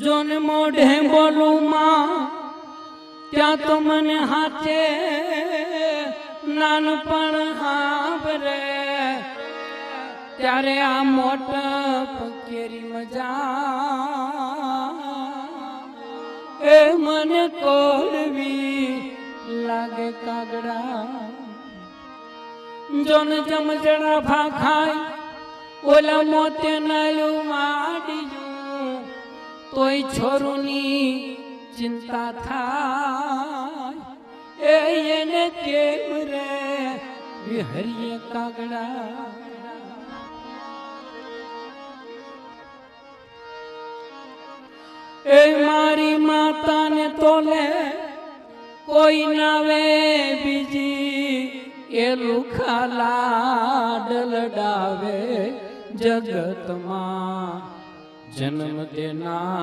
જોને મોઢે બોલું માં ત્યાં તો મને હાથે નાનપણ હાંભરે ત્યારે આ મોટપ કેરી મજા એ મને કોડવી લાગે કાગડા જોન જમજણા ભા ખાય ઓલા મોતે નાયું માડીયું તોય છોરુની ચિંતા થાય એને કેમ રે વિહરીએ કાગડા એ મારી માતાને તોલે કોઈ નાવે બીજી એ લુખા લાડ લડાવે જગતમાં જન્મ દેના